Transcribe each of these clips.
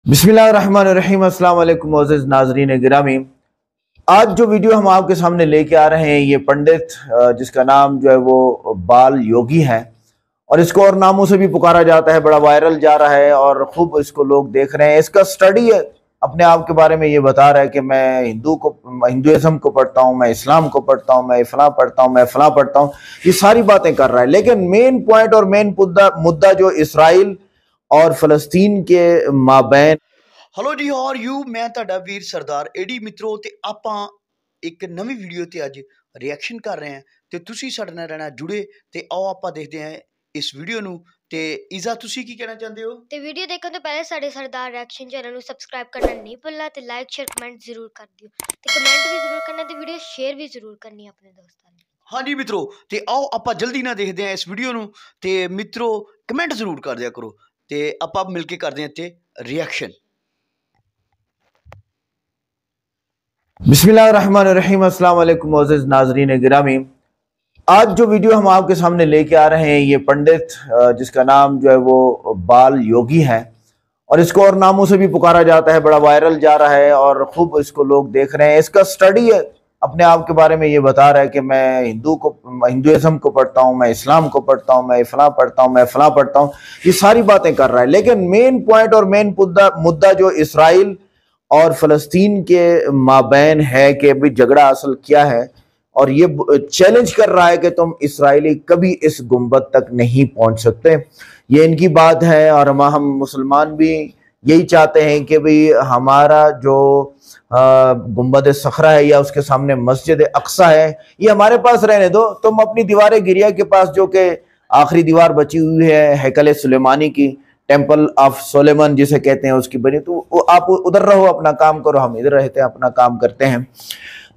बिस्मिल्लाहिर्रहमानिर्रहीम। अस्सलाम वालेकुम मोअज़्ज़िज़ नाज़रीन गिरामी। आज जो वीडियो हम आपके सामने लेके आ रहे हैं, ये पंडित जिसका नाम जो है वो बाल योगी है और इसको और नामों से भी पुकारा जाता है, बड़ा वायरल जा रहा है और खूब इसको लोग देख रहे हैं। इसका स्टडी है, अपने आप के बारे में ये बता रहा है कि मैं हिंदुइज्म को पढ़ता हूँ, मैं इस्लाम को पढ़ता हूँ, मैं फलां पढ़ता हूँ, मैं फलां पढ़ता हूँ, ये सारी बातें कर रहा है। लेकिन मेन पॉइंट और मेन मुद्दा जो इसराइल और फलस्तीन के माबैन। Hello ji, how are you? मैं ਤੁਹਾਡਾ ਵੀਰ ਸਰਦਾਰ ਏਡੀ ਮਿੱਤਰੋ ਤੇ ਆਪਾਂ ਇੱਕ ਨਵੀਂ ਵੀਡੀਓ ਤੇ ਅੱਜ ਰਿਐਕਸ਼ਨ ਕਰ ਰਹੇ ਹਾਂ ਤੇ ਤੁਸੀਂ ਸਾਡੇ ਨਾਲ ਰਹਿਣਾ ਜੁੜੇ ਤੇ ਆਓ ਆਪਾਂ ਦੇਖਦੇ ਹਾਂ ਇਸ ਵੀਡੀਓ ਨੂੰ। ਤੇ ਇਜ਼ਾ ਤੁਸੀਂ ਕੀ ਕਹਿਣਾ ਚਾਹੁੰਦੇ ਹੋ? ਤੇ ਵੀਡੀਓ ਦੇਖਣ ਤੋਂ ਪਹਿਲੇ ਸਾਡੇ ਸਰਦਾਰ ਰਿਐਕਸ਼ਨ ਚੈਨਲ ਨੂੰ ਸਬਸਕ੍ਰਾਈਬ ਕਰਨਾ ਨਹੀਂ ਭੁੱਲਣਾ ਤੇ ਲਾਈਕ ਸ਼ੇਅਰ ਕਮੈਂਟ ਜ਼ਰੂਰ ਕਰ ਦਿਓ ਤੇ ਕਮੈਂਟ ਵੀ ਜ਼ਰੂਰ ਕਰਨਾ ਤੇ ਵੀਡੀਓ ਸ਼ੇਅਰ ਵੀ ਜ਼ਰੂਰ ਕਰਨੀ ਆਪਣੇ ਦੋਸਤਾਂ ਨਾਲ। हाँ जी मित्रों, तो आओ आप जल्दी ना देखते हैं इस वीडियो नूं ते मित्रों कमेंट जरूर कर दिया करो ते आपां मिलके करदे हैं ते रिएक्शन। बिस्मिल्लाहिर्रहमानिर्रहीम। अस्सलाम वालेकुम मोअज़्ज़िज़ नाज़रीन गिरामी। आज जो वीडियो हम आपके सामने लेके आ रहे हैं, ये पंडित जिसका नाम जो है वो बाल योगी है और इसको और नामों से भी पुकारा जाता है, बड़ा वायरल जा रहा है और खूब इसको लोग देख रहे हैं। इसका स्टडी है, अपने आप के बारे में ये बता रहा है कि मैं हिंदुइज्म को पढ़ता हूँ, मैं इस्लाम को पढ़ता हूँ, मैं फलां पढ़ता हूँ, मैं फलां पढ़ता हूँ, ये सारी बातें कर रहा है। लेकिन मेन पॉइंट और मेन मुद्दा जो इसराइल और फलस्तीन के माबैन है कि अभी झगड़ा असल क्या है, और ये चैलेंज कर रहा है कि तुम इसराइली कभी इस गुंबद तक नहीं पहुंच सकते। ये इनकी बात है और हम मुसलमान भी यही चाहते हैं कि भाई हमारा जो गुंबद सखरा है या उसके सामने मस्जिद अक्सा है, ये हमारे पास रहने दो। तुम अपनी दीवार गिरिया के पास जो कि आखिरी दीवार बची हुई है हैकल सुलेमानी की, टेम्पल ऑफ सोलेमन जिसे कहते हैं, उसकी बनी, तो आप उधर रहो, अपना काम करो, हम इधर रहते हैं, अपना काम करते हैं।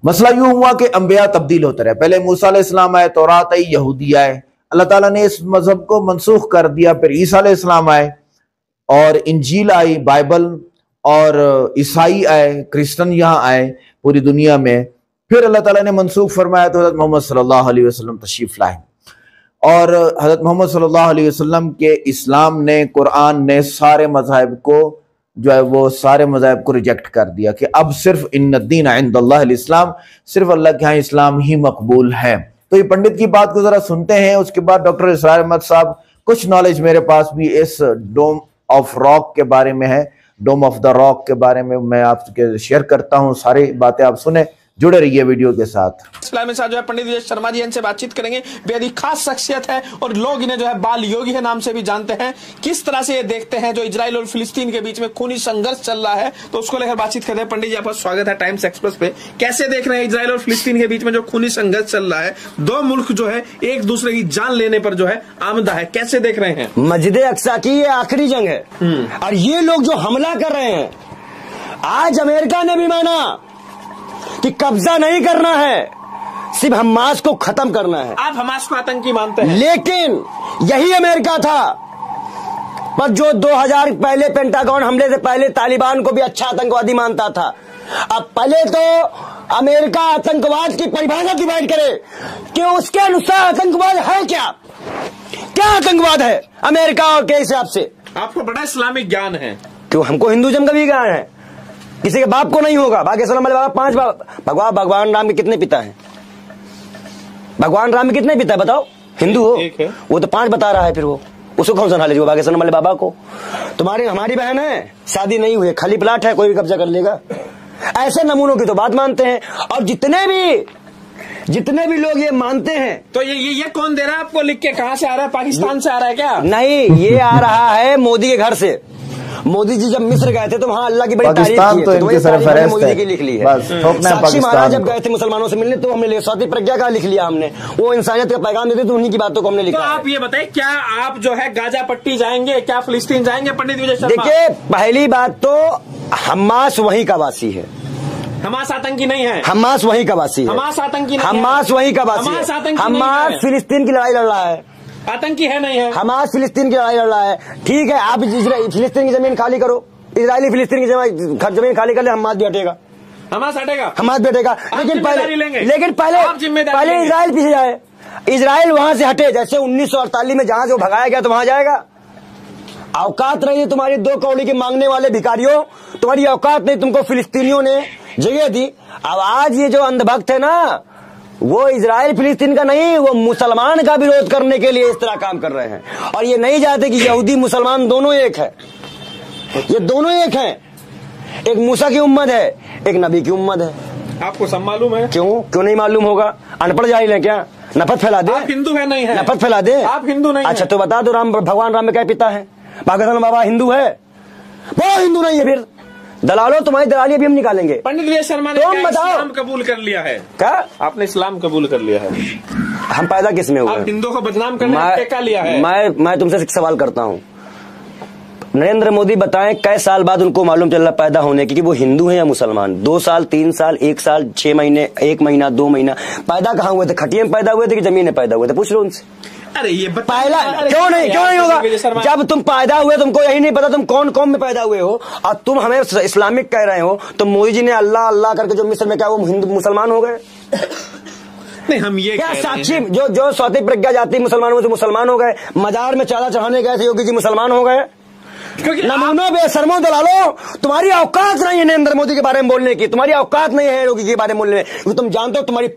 मसला यूं हुआ कि अंबिया तब्दील होते रहे। पहले मूसा अलैहिस्सलाम आए, तौरात आई, यहूदी आए, अल्लाह ताला ने इस मजहब को मनसूख कर दिया। फिर ईसा अलैहिस्सलाम आए और इंजील आई, बाइबल, और ईसाई आए, क्रिश्चियन यहाँ आए पूरी दुनिया में। फिर अल्लाह ताला ने मनसूख फरमाया तो हज़रत मोहम्मद सल्लल्लाहु अलैहि वसल्लम तशरीफ लाए और हज़रत मोहम्मद सल्लल्लाहु अलैहि वसल्लम के इस्लाम ने, कुरान ने सारे मज़ाहिब को जो है वो सारे मज़ाहिब को रिजेक्ट कर दिया कि अब सिर्फ इन्नद्दीन इंदल्लाहिल इस्लाम, सिर्फ अल्लाह के यहाँ इस्लाम ही मकबूल है। तो ये पंडित की बात को ज़रा सुनते हैं। उसके बाद डॉक्टर इसरार अहमद साहब, कुछ नॉलेज मेरे पास भी इस डोम ऑफ रॉक के बारे में है, डोम ऑफ द रॉक के बारे में मैं आपके शेयर करता हूँ। सारी बातें आप सुने, जुड़े रहिए वीडियो के साथ। इस्लामी साथ जो है पंडित विजय शर्मा जी, इनसे बातचीत करेंगे। बेहद ही खास शख्सियत है और लोग इन्हें जो है बाल योगी के नाम से भी जानते हैं। किस तरह से ये देखते हैं जो इजराइल और फिलिस्तीन के बीच में खूनी संघर्ष चल रहा है, तो उसको लेकर बातचीत करते हैं। पंडित जी, आपका स्वागत है टाइम्स एक्सप्रेस पे। कैसे देख रहे हैं इजराइल और फिलिस्तीन के बीच में जो खूनी संघर्ष चल रहा है, दो मुल्क जो है एक दूसरे की जान लेने पर जो है आमदा है, कैसे देख रहे हैं? मस्जिद अक्सा की ये आखिरी जंग है और ये लोग जो हमला कर रहे हैं, आज अमेरिका ने भी माना कि कब्जा नहीं करना है, सिर्फ हमास को खत्म करना है। आप हमास को आतंकी मानते हैं, लेकिन यही अमेरिका था पर जो 2000 पहले पेंटागन हमले से पहले तालिबान को भी अच्छा आतंकवादी मानता था। अब पहले तो अमेरिका आतंकवाद की परिभाषा डिवाइड करे कि उसके अनुसार आतंकवाद है क्या आतंकवाद है अमेरिका और के हिसाब से। आपको बड़ा इस्लामिक ज्ञान है। क्यों? हमको हिंदुइज्म का भी ज्ञान है, किसी के बाप को नहीं होगा। बाकी सलाम वाले बाबा 5 बाप। भगवान राम के कितने पिता हैं? भगवान राम के कितने पिता है बताओ? हिंदू हो वो तो 5 बता रहा है, फिर वो उसको कौन सा नॉलेज होगा? बाकी सलाम वाले बाबा को। तुम्हारी हमारी बहन है, शादी नहीं हुई, खाली प्लाट है, कोई भी कब्जा कर लेगा। ऐसे नमूनों की तो बात मानते हैं। और जितने भी लोग ये मानते हैं, तो ये कौन दे रहा है आपको लिख के? कहाँ से आ रहा है? पाकिस्तान से आ रहा है क्या? नहीं, ये आ रहा है मोदी के घर से। मोदी जी जब मिस्र गए थे तो वहाँ अल्लाह की बड़ी तारीफ की है, तो मोदी की लिख ली है। साक्षी महाराज जब गए थे मुसलमानों से मिलने तो हमने स्वाति प्रज्ञा का लिख लिया, हमने वो इंसानियत का पैगाम देते तो उन्हीं की बातों को हमने लिखा। तो आप ये बताइए, क्या आप जो है गाजा पट्टी जाएंगे, क्या फिलिस्तीन जाएंगे पंडित विजय शर्मा? देखिए, पहली बात तो हमास वहीं का वासी है, हमास आतंकी नहीं है। हमास वहीं का वासी है, हमास आतंकी नहीं है। हमास वहीं का वासी है। हमास फिलिस्तीन की लड़ाई लड़ रहा है, आतंकी है नहीं है। हमास फिलिस्तीन की लड़ाई लड़ रहा है। ठीक है, आप फिलिस्तीन की जमीन खाली करो, इजरायली फिलिस्तीन की जमीन खाली कर ले, हमास भी हटेगा, हमास हटेगा, हमास भी हटेगा। लेकिन पहले इजराइल पीछे जाए, इजराइल वहां से हटे। जैसे 1948 में जहां से वो भगाया गया तो वहां जाएगा। औकात रही है तुम्हारी 2 कौड़ी के मांगने वाले भिखारियों, तुम्हारी औकात नहीं, तुमको फिलिस्तीनियों ने जगह दी। अब आज ये जो अंधभक्त है ना, वो इजराइल फिलिस्तीन का नहीं, वो मुसलमान का विरोध करने के लिए इस तरह काम कर रहे हैं। और ये नहीं जानते कि यहूदी मुसलमान दोनों एक है, ये दोनों एक हैं। एक मूसा की उम्मत है, एक नबी की उम्मत है। आपको सब मालूम है? क्यों नहीं मालूम होगा? अनपढ़ जाहिल है क्या? नफरत फैला दे। आप हिंदू है नहीं है? नफरत फैला दे। आप हिंदू नहीं अच्छा तो बता दो, भगवान राम में क्या पिता है? पाकिस्तान बाबा हिंदू है? वो हिंदू नहीं है। फिर दलालो, तुम्हारी दलाली भी हम निकालेंगे। पंडित वीर शर्मा ने इस्लाम कबूल कर लिया है। क्या आपने इस्लाम कबूल कर लिया है? हम पैदा किस में हुए? आप हिंदुओं को बदनाम करने का टेका लिया है। मैं तुमसे एक सवाल करता हूँ, नरेंद्र मोदी बताएं कै साल बाद उनको मालूम चल रहा पैदा होने की कि वो हिंदू हैं या मुसलमान? 2 साल, 3 साल, 1 साल, 6 महीने, 1 महीना, 2 महीना? पैदा कहाँ हुए थे? खटिया में पैदा हुए थे कि जमीन में पैदा हुए थे? पूछ लो उनसे। अरे ये पहला क्यों नहीं होगा? जब तुम पैदा हुए तुमको यही नहीं पता तुम कौन कौम में पैदा हुए हो, और तुम हमें इस्लामिक कह रहे हो। तो मोदी जी ने अल्लाह अल्लाह करके जो मिस्र में क्या वो हिंदू मुसलमान हो गए? नहीं, हम ये क्या साक्षी जो स्वाति प्रज्ञा जाति मुसलमान हुए मुसलमान हो गए? मजार में चादर चढ़ाने गए थे योगी जी, मुसलमान हो गए? क्योंकि नमूनों बेशर्मों दलालो, तुम्हारी औकात नहीं है नरेंद्र मोदी के बारे में बोलने की, तुम्हारी औकात नहीं है योगी के बारे में बोलने में, क्योंकि तुम जानते हो तुम्हारी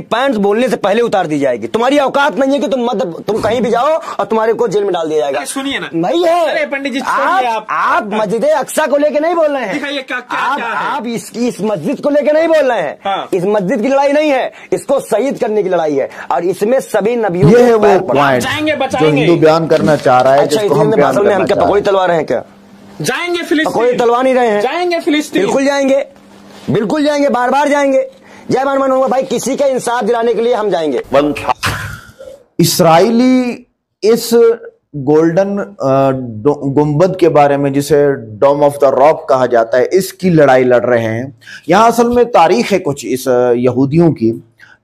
पैंट बोलने से पहले उतार दी जाएगी। तुम्हारी औकात नहीं है कि तुम कहीं भी जाओ और तुम्हारे को जेल में डाल दिया जाएगा। सुनिए ना, नहीं है। अरे पंडित जी, आप मस्जिद अक्सा को लेके नहीं बोल रहे हैं। आप इस मस्जिद को लेके नहीं बोल रहे हैं। हाँ। इस मस्जिद की लड़ाई नहीं है, इसको शहीद करने की लड़ाई है। और इसमें सभी नबियों ये है वो पॉइंट जो हिंदू बयान करना चाह रहा है। अच्छा, हम क्या पकौड़ी तलवा रहे हैं? क्या जाएंगे फिलिस्तीन? पकौड़ी तलवा नहीं रहे हैं। जाएंगे फिलिस्तीन, बिल्कुल जाएंगे, बार बार जाएंगे। जय मान होगा भाई, किसी का इंसाफ दिलाने के लिए हम जाएंगे। इसराइली इस गोल्डन गुंबद के बारे में, जिसे डोम ऑफ द रॉक कहा जाता है, इसकी लड़ाई लड़ रहे हैं। यहां असल में तारीख है कुछ इस यहूदियों की,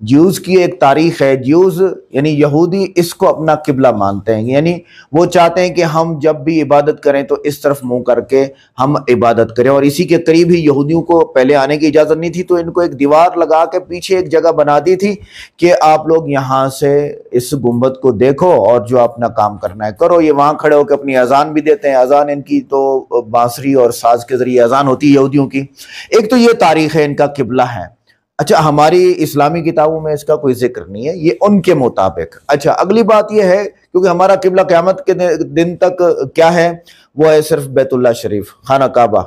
ज्यूज की एक तारीख है। ज्यूज यानी यहूदी इसको अपना किबला मानते हैं, यानी वो चाहते हैं कि हम जब भी इबादत करें तो इस तरफ मुंह करके हम इबादत करें। और इसी के करीब ही यहूदियों को पहले आने की इजाजत नहीं थी, तो इनको एक दीवार लगा के पीछे एक जगह बना दी थी कि आप लोग यहाँ से इस गुंबद को देखो और जो अपना काम करना है करो। ये वहां खड़े होकर अपनी अजान भी देते हैं। अजान इनकी तो बांसुरी और साज के जरिए अजान होती है यहूदियों की। एक तो ये तारीख है, इनका किबला है। अच्छा, हमारी इस्लामी किताबों में इसका कोई जिक्र नहीं है, ये उनके मुताबिक। अच्छा, अगली बात ये है, क्योंकि हमारा किबला क़यामत के दिन तक क्या है, वो है सिर्फ बैतुल्ला शरीफ, खाना काबा,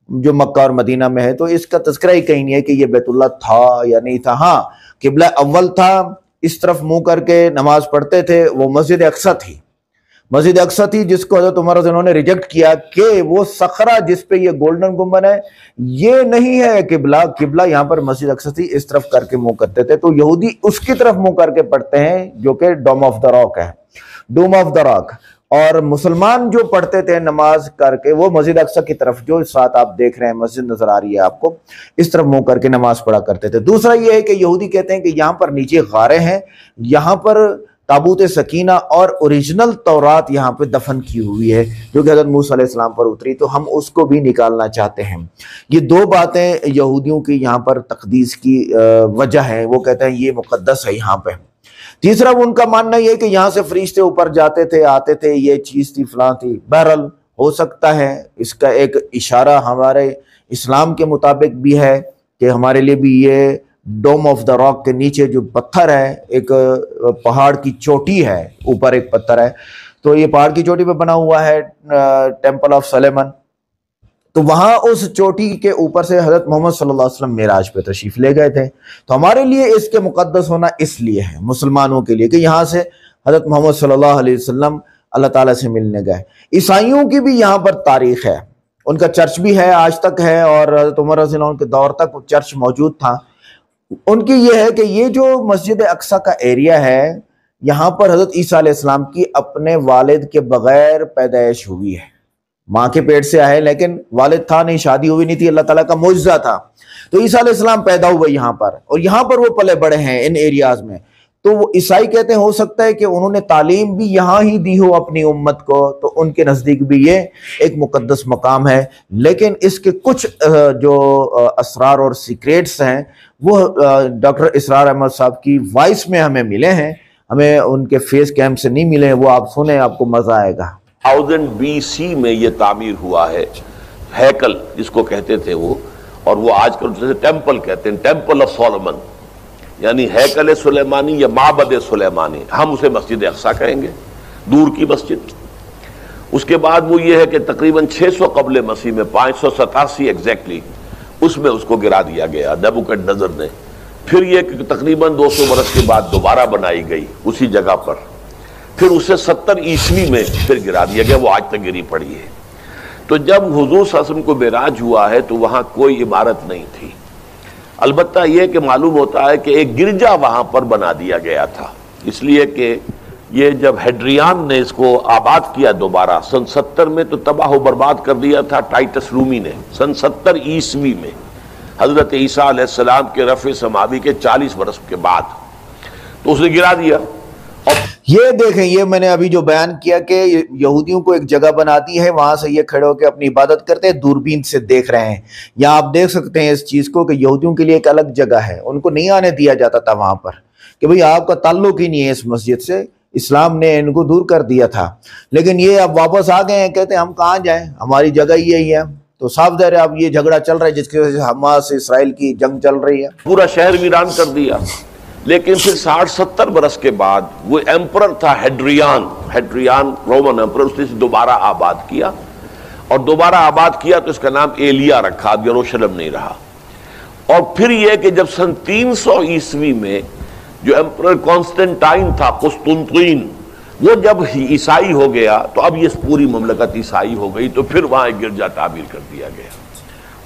जो मक्का और मदीना में है। तो इसका तज़किरा ही कहीं नहीं है कि ये बैतुल्ला था या नहीं था। हाँ, किबला अव्वल था, इस तरफ मुंह करके नमाज पढ़ते थे, वो मस्जिद अक्सा थी। मस्जिद अक्सा थी जिसको हज़रत उमर उन्होंने रिजेक्ट किया कि वो सखरा जिस पे ये गोल्डन गुंबद है ये नहीं है किबला। किबला यहाँ पर मस्जिद अक्सा थी, इस तरफ करके मुंह करते थे। तो यहूदी उसकी तरफ मुंह करके पढ़ते हैं जो कि डोम ऑफ द रॉक है, डोम ऑफ द रॉक। और मुसलमान जो पढ़ते थे नमाज करके, वो मस्जिद अक्सा की तरफ, जो साथ आप देख रहे हैं मस्जिद नजर आ रही है आपको, इस तरफ मुंह करके नमाज पढ़ा करते थे। दूसरा ये है कि यहूदी कहते हैं कि यहाँ पर नीचे गारे हैं, यहाँ पर ताबूत सकीना और ओरिजिनल तौरात यहाँ पे दफन की हुई है जो कि हज़रत मूसा अलैहिस्सलाम पर उतरी, तो हम उसको भी निकालना चाहते हैं। ये दो बातें यहूदियों की यहाँ पर तकदीस की वजह है। वो कहते हैं ये मुकद्दस है यहाँ पे। तीसरा, वो उनका मानना ये है कि यहाँ से फरिश्ते ऊपर जाते थे, आते थे, ये चीज़ थी, फलां थी। बहरहाल हो सकता है इसका एक इशारा हमारे इस्लाम के मुताबिक भी है कि हमारे लिए भी ये डोम ऑफ द रॉक के नीचे जो पत्थर है, एक पहाड़ की चोटी है, ऊपर एक पत्थर है, तो ये पहाड़ की चोटी पे बना हुआ है टेम्पल ऑफ सलेमन। तो वहां उस चोटी के ऊपर से हजरत मोहम्मद सल्लल्लाहु अलैहि वसल्लम मेराज पे तशरीफ ले गए थे। तो हमारे लिए इसके मुकद्दस होना इसलिए है, मुसलमानों के लिए, कि यहाँ से हजरत मोहम्मद सल्लल्लाहु अलैहि वसल्लम अल्लाह ताला से मिलने गए। ईसाइयों की भी यहाँ पर तारीख है, उनका चर्च भी है, आज तक है, और हजरत उमर रज़ी अल्लाह अन्हु के दौर तक चर्च मौजूद था। उनकी ये है कि ये जो मस्जिद अक्सा का एरिया है, यहाँ पर हजरत ईसा अलैहिस्सलाम की अपने वालिद के बगैर पैदाइश हुई है। माँ के पेट से आए, लेकिन वालिद था नहीं, शादी हुई नहीं थी, अल्लाह ताला का मुअज्जा था। तो ईसा अलैहिस्सलाम पैदा हुए यहाँ पर, और यहाँ पर वो पले बड़े हैं इन एरियाज में। तो वो ईसाई कहते हैं हो सकता है कि उन्होंने तालीम भी यहाँ ही दी हो अपनी उम्मत को, तो उनके नज़दीक भी ये एक मुकद्दस मकाम है। लेकिन इसके कुछ जो असरार और सीक्रेट्स हैं वो डॉक्टर इसरार अहमद साहब की वॉइस में हमें मिले हैं, हमें उनके फेस कैम से नहीं मिले हैं। वो आप सुने, आपको मज़ा आएगा। 1000 BC में ये तामीर हुआ है, हैकल जिसको कहते थे वो, और वो आजकल जैसे टेम्पल कहते हैं, टेम्पल ऑफ सोलोमन, यानी हैकल सुलेमानी या माबद सुलेमानी, हम उसे मस्जिद अक्सा कहेंगे, दूर की मस्जिद। उसके बाद वो ये है कि तकरीबन 600 कबल मसीह में 587 एग्जैक्टली उसमें उसको गिरा दिया गया नेबुकदनेस्सर ने। फिर ये तकरीबन 200 बरस के बाद दोबारा बनाई गई उसी जगह पर, फिर उसे 70 ईस्वी में फिर गिरा दिया गया, वो आज तक गिरी पड़ी है। तो जब हुजूर सल्लल्लाहु अलैहि वसल्लम को मेराज हुआ है तो वहां कोई इमारत नहीं थी, अलबत्ता यह कि मालूम होता है कि एक गिरजा वहां पर बना दिया गया था, इसलिए कि ये जब हेड्रियान ने इसको आबाद किया दोबारा सन 70 में, तो तबाह बर्बाद कर दिया था टाइटस रूमी ने सन 70 ईस्वी में, हजरत ईसा अलैहिस्सलाम के रफ़े समावी के 40 बरस के बाद, तो उसने गिरा दिया। और ये देखें, ये मैंने अभी जो बयान किया कि यहूदियों को एक जगह बनाती है, वहां से ये खड़े होकर अपनी इबादत करते हैं, दूरबीन से देख रहे हैं। यहाँ आप देख सकते हैं इस चीज को कि यहूदियों के लिए एक अलग जगह है, उनको नहीं आने दिया जाता था वहां पर, कि भाई आपका ताल्लुक ही नहीं है इस मस्जिद से, इस्लाम ने इनको दूर कर दिया था। लेकिन ये अब वापस आ गए हैं, कहते हैं हम कहाँ जाएं, हमारी जगह ही यही है। तो साफ ज़ाहिर है अब ये झगड़ा चल रहा है जिसकी वजह से हमास इसराइल की जंग चल रही है। पूरा शहर वीरान कर दिया। लेकिन फिर 60-70 बरस के बाद वो एम्परर था हेड्रियान रोमन एम्परर, उसने दोबारा आबाद किया, और दोबारा आबाद किया तो इसका नाम एलिया रखा, अब यरूशलेम नहीं रहा। और फिर यह कि जब सन 300 ईस्वी में जो एम्परर कॉन्स्टेंटाइन था, कुस्तुनतीन, वो जब ईसाई हो गया तो अब ये पूरी ममलकत ईसाई हो गई, तो फिर वहां एक गिरजा ताबीर कर दिया गया।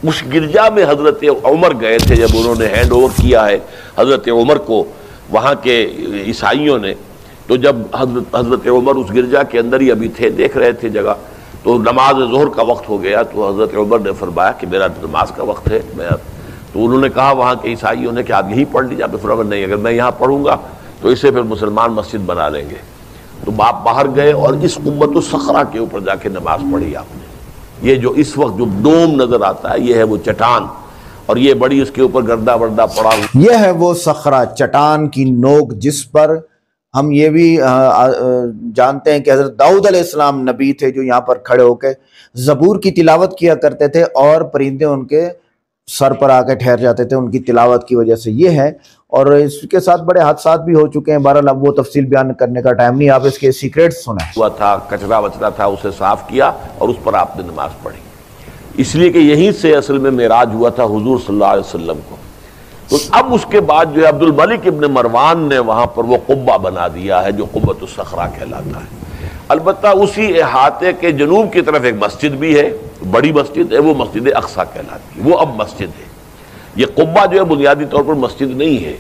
उस गिरजा में हजरत उमर गए थे, जब उन्होंने हैंड ओवर किया है हजरत उमर को वहाँ के ईसाइयों ने, तो जब हजरत उमर उस गिरजा के अंदर ही अभी थे, देख रहे थे जगह, तो नमाज ज़ोहर का वक्त हो गया, तो हजरत उमर ने फरमाया कि मेरा नमाज का वक्त है, तो उन्होंने कहा वहाँ के ईसाइयों ने कि आप यहीं पढ़ लीजिए। आप फरमाया नहीं, अगर मैं यहाँ पढ़ूंगा तो इसे फिर मुसलमान मस्जिद बना लेंगे। तो बाप बाहर गए और इस कुब्बत सखरा के ऊपर जाके नमाज पढ़ी आपने। ये जो इस वक्त जो डोम नजर आता है, ये है वो चट्टान, और ये बड़ी उसके ऊपर गर्दा वर्दा पड़ा हुआ, ये है वो सखरा, चट्टान की नोक, जिस पर हम ये भी जानते हैं कि हजरत दाऊद अलैहिस्सलाम नबी थे जो यहाँ पर खड़े होकर ज़बूर की तिलावत किया करते थे, और परिंदे उनके सर पर आकर ठहर जाते थे उनकी तिलावत की वजह से। ये है, और इसके साथ बड़े हादसात भी हो चुके हैं। बहरहाल अब वो तफसील बयान करने का टाइम नहीं, आप इसके सीक्रेट्स सुने। हुआ था, कचरा वचरा था, उसे साफ किया और उस पर आपने नमाज पढ़ी, इसलिए कि यहीं से असल में मेराज हुआ था हुजूर सल्लल्लाहु अलैहि वसल्लम को। तो अब उसके बाद जो है अब्दुल मलिक इब्न मरवान ने वहां पर वो कुब्बा बना दिया है जो कुब्बतुस सखरा कहलाता है। अलबत्ता उसी इहाते के जनूब की तरफ एक मस्जिद भी है, बड़ी मस्जिद है, वो मस्जिद अक्सा कहलाती है, वो अब मस्जिद है। ये कुब्बा जो है बुनियादी तौर पर मस्जिद नहीं है,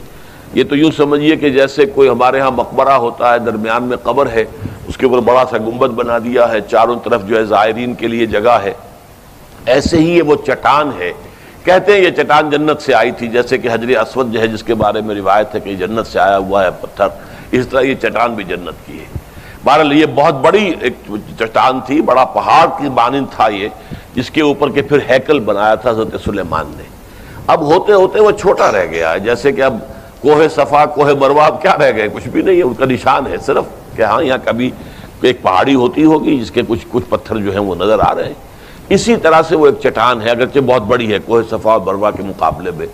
ये तो यूँ समझिए कि जैसे कोई हमारे यहाँ मकबरा होता है, दरमियान में कब्र है, उसके ऊपर बड़ा सा गुंबद बना दिया है, चारों तरफ जो है ज़ायरीन के लिए जगह है। ऐसे ही ये वो चट्टान है, कहते हैं ये चट्टान जन्नत से आई थी, जैसे कि हजर अस्वद जो है जिसके बारे में रिवायत है कि जन्नत से आया हुआ है पत्थर, इस तरह ये चट्टान भी जन्नत की है। बहरहाल ये बहुत बड़ी एक चट्टान थी, बड़ा पहाड़ की मानिंद था ये, जिसके ऊपर के फिर हैकल बनाया था हज़रत सुलेमान ने। अब होते होते वो छोटा रह गया है, जैसे कि अब कोहे सफ़ा कोहे मरवा अब क्या रह गए, कुछ भी नहीं है, उनका निशान है सिर्फ कि हाँ यहाँ कभी एक पहाड़ी होती होगी जिसके कुछ कुछ पत्थर जो हैं वो नज़र आ रहे हैं। इसी तरह से वो एक चट्टान है, अगरचे बहुत बड़ी है कोहे सफ़ा और मरवा के मुकाबले में,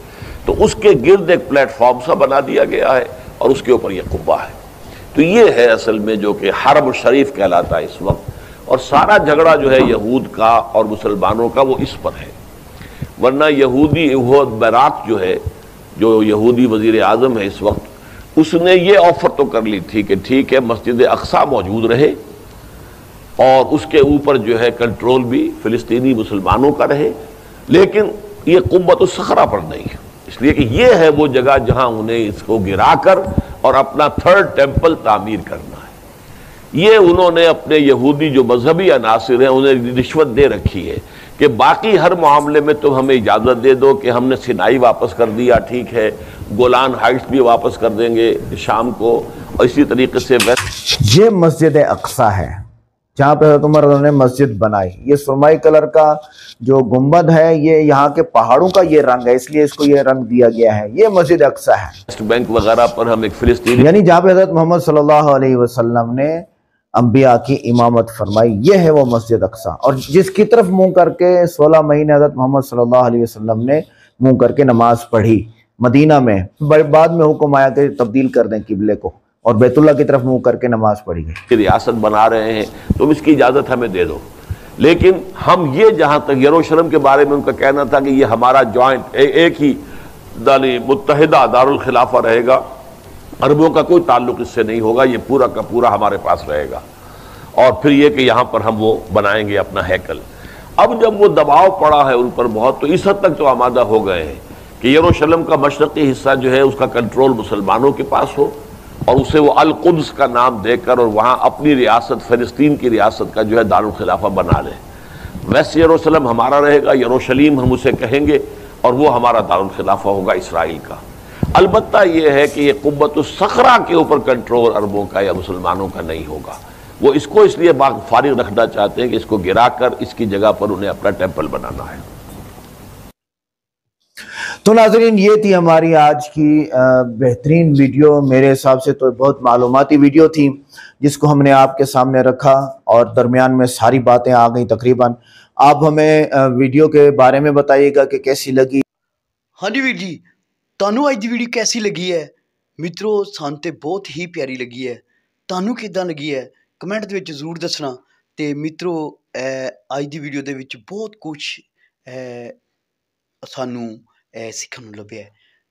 तो उसके गिर्द एक प्लेटफॉर्म सा बना दिया गया है और उसके ऊपर यह कुब्बा है। तो ये है असल में जो कि हरम शरीफ कहलाता है इस वक्त, और सारा झगड़ा जो है यहूद का और मुसलमानों का वो इस पर है। वरना यहूदी इहोद बैराक जो है, जो यहूदी वजीर आज़म है इस वक्त, उसने ये ऑफर तो कर ली थी कि ठीक है मस्जिद अक्सा मौजूद रहे और उसके ऊपर जो है कंट्रोल भी फिलिस्तीनी मुसलमानों का रहे, लेकिन ये कुब्बतुस सखरा पर नहीं है, इसलिए कि ये है वो जगह जहां उन्हें इसको गिराकर और अपना थर्ड टेम्पल तामीर करना है। ये उन्होंने अपने यहूदी जो मजहबी अनासिर हैं उन्हें रिश्वत दे रखी है कि बाकी हर मामले में तुम हमें इजाज़त दे दो कि हमने सिनाई वापस कर दिया, ठीक है, गोलान हाइट्स भी वापस कर देंगे शाम को, और इसी तरीके से ये मस्जिद अक्सा है जहाँ पे हज़रत उमर ने मस्जिद बनाई। ये सुरमई कलर का जो गुंबद है, ये यहाँ के पहाड़ों का ये रंग है, इसलिए इसको ये रंग दिया गया है। ये मस्जिद अक्सा है। वेस्ट बैंक वगैरह पर हम एक फिलिस्तीनी, यानी जहाँ पे हज़रत मोहम्मद सल्लल्लाहु अलैहि वसल्लम ने अंबिया की इमामत फरमाई। ये है वो मस्जिद अक्सा, और जिसकी तरफ मुंह करके 16 महीने हज़रत मोहम्मद सल्लल्लाहु अलैहि वसल्लम ने मुंह करके नमाज पढ़ी मदीना में। बाद में हुक्म आया कि तब्दील कर दें किबले को, और बैतुल्लाह की तरफ मुंह करके नमाज पढ़ी गई। रियासत बना रहे हैं, तुम इसकी इजाज़त हमें दे दो। लेकिन हम ये, जहाँ तक यरूशलेम के बारे में उनका कहना था कि ये हमारा जॉइंट एक ही मुत्तहिदा दारुल खिलाफा रहेगा, अरबों का कोई ताल्लुक इससे नहीं होगा, ये पूरा का पूरा हमारे पास रहेगा, और फिर ये कि यहाँ पर हम वो बनाएंगे अपना हैकल। अब जब वो दबाव पड़ा है उन पर बहुत, तो इस हद तक तो आमादा हो गए हैं कि यरूशलेम का मशरक़ी हिस्सा जो है उसका कंट्रोल मुसलमानों के पास हो, और उसे वो अल कुद्स का नाम देकर और वहाँ अपनी रियासत, फ़लस्तीन की रियासत का जो है दारुल खिलाफा बना ले। वेस्ट यरूशलेम हमारा रहेगा, यरूशलीम हम उसे कहेंगे, और वो हमारा दारुल खिलाफा होगा इसराइल का। अलबत्ता ये है कि ये कुव्वतुस सखरा के ऊपर कंट्रोल अरबों का या मुसलमानों का नहीं होगा। वो इसको इसलिए फारिग रखना चाहते हैं कि इसको गिरा कर इसकी जगह पर उन्हें अपना टेम्पल बनाना है। तो नाज़रीन, ये थी हमारी आज की बेहतरीन वीडियो। मेरे हिसाब से तो बहुत मालूमाती वीडियो थी जिसको हमने आपके सामने रखा, और दरमियान में सारी बातें आ गई तकरीबन। आप हमें वीडियो के बारे में बताइएगा कि कैसी लगी। हाँ जी वीर जी, ਤੁਹਾਨੂੰ ਅੱਜ ਦੀ ਵੀਡੀਓ कैसी लगी है मित्रों? ਸਾਨੂੰ ਤੇ बहुत ही प्यारी लगी है। ਤੁਹਾਨੂੰ ਕਿੱਦਾਂ ਲੱਗੀ ਹੈ ਕਮੈਂਟ ਦੇ ਵਿੱਚ ਜ਼ਰੂਰ ਦੱਸਣਾ। ਤੇ ਮਿੱਤਰੋ ਅੱਜ ਦੀ ਵੀਡੀਓ ਦੇ ਵਿੱਚ ਬਹੁਤ ਕੁਝ ਸਾਨੂੰ ਸਿੱਖਣ ਨੂੰ ਲੱਭਿਆ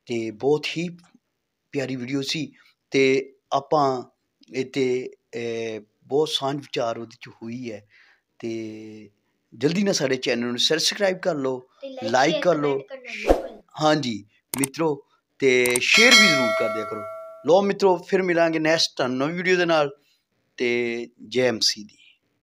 ਤੇ ਬਹੁਤ ਹੀ ਪਿਆਰੀ ਵੀਡੀਓ ਸੀ, ਤੇ ਆਪਾਂ ਇਹ ਤੇ ਬਹੁਤ ਸਾਂਝ ਵਿਚਾਰ ਉਹਦੇ 'ਚ ਹੋਈ ਹੈ। ਤੇ ਜਲਦੀ ਨਾਲ ਸਾਡੇ ਚੈਨਲ ਨੂੰ ਸਬਸਕ੍ਰਾਈਬ ਕਰ ਲਓ, ਲਾਈਕ ਕਰ ਲਓ। हाँ जी मित्रों, ते शेयर भी जरूर कर दिया करो। लो मित्रों, फिर मिलांगे नैक्सट नवी वीडियो दे नाल। ते जय MC दी।